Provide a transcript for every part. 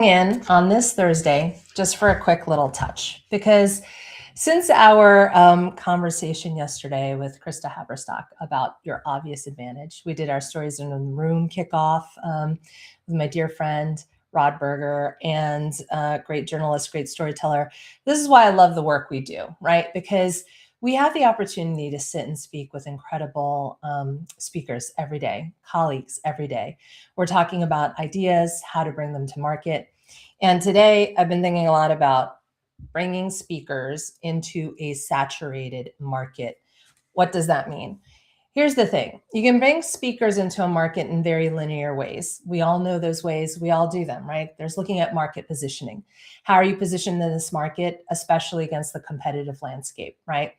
In on this Thursday just for a quick little touch because since our conversation yesterday with Krista Haberstock about your obvious advantage, we did our Stories in the Room kickoff with my dear friend Rod Berger and great journalist, great storyteller. This is why I love the work we do, right? Because we have the opportunity to sit and speak with incredible speakers every day, colleagues every day. We're talking about ideas, how to bring them to market. And today I've been thinking a lot about bringing speakers into a saturated market. What does that mean? Here's the thing. You can bring speakers into a market in very linear ways. We all know those ways. We all do them, right? There's looking at market positioning. How are you positioned in this market, especially against the competitive landscape, right?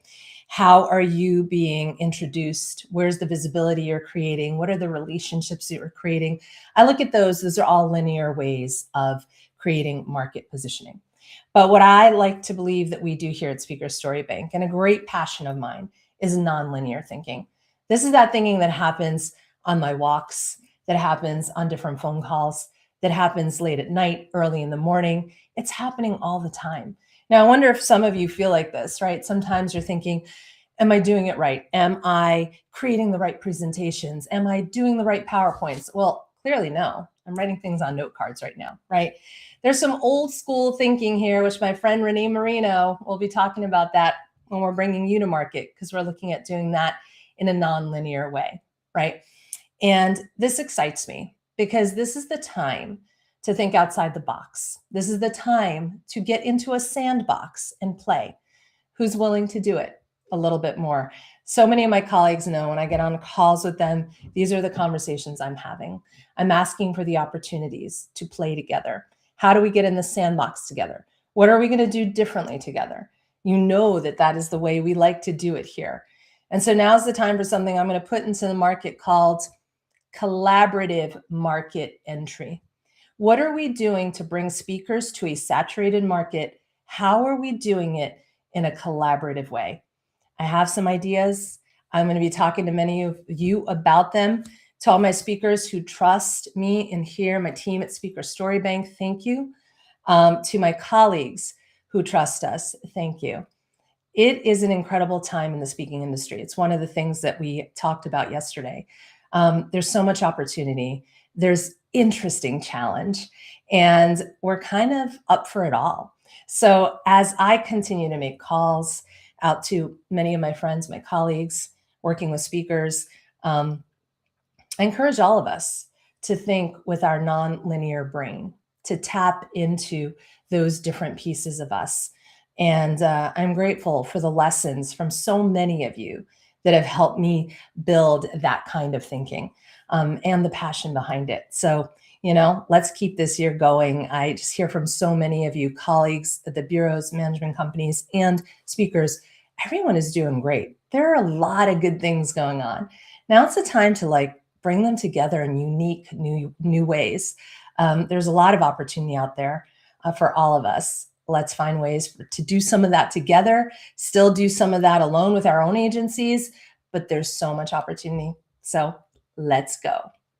How are you being introduced? Where's the visibility you're creating? What are the relationships that you're creating? I look at those. Those are all linear ways of creating market positioning. But what I like to believe that we do here at Speaker Story Bank, and a great passion of mine, is nonlinear thinking. This is that thinking that happens on my walks, that happens on different phone calls, that happens late at night, early in the morning. It's happening all the time. Now, I wonder if some of you feel like this, right? Sometimes you're thinking, am I doing it right? Am I creating the right presentations? Am I doing the right PowerPoints? Well, clearly no. I'm writing things on note cards right now, right? There's some old school thinking here, which my friend Renee Marino will be talking about that when we're bringing you to market, because we're looking at doing that in a non-linear way, right? And this excites me because this is the time to think outside the box. This is the time to get into a sandbox and play. Who's willing to do it a little bit more? So many of my colleagues know when I get on calls with them, these are the conversations I'm having. I'm asking for the opportunities to play together. How do we get in the sandbox together? What are we going to do differently together? You know that that is the way we like to do it here. And so now's the time for something I'm going to put into the market called collaborative market entry. What are we doing to bring speakers to a saturated market? How are we doing it in a collaborative way? I have some ideas. I'm going to be talking to many of you about them. To all my speakers who trust me and here, my team at Speaker Story Bank, thank you. To my colleagues who trust us, thank you. It is an incredible time in the speaking industry. It's one of the things that we talked about yesterday. There's so much opportunity. There's interesting challenge, and we're kind of up for it all. So as I continue to make calls out to many of my friends, my colleagues, working with speakers, I encourage all of us to think with our non-linear brain, to tap into those different pieces of us. And I'm grateful for the lessons from so many of you that have helped me build that kind of thinking and the passion behind it. So, let's keep this year going. I just hear from so many of you colleagues at the bureaus, management companies, and speakers. Everyone is doing great. There are a lot of good things going on. Now it's the time to bring them together in unique new ways. There's a lot of opportunity out there for all of us. Let's find ways to do some of that together, still do some of that alone with our own agencies, but there's so much opportunity. So let's go.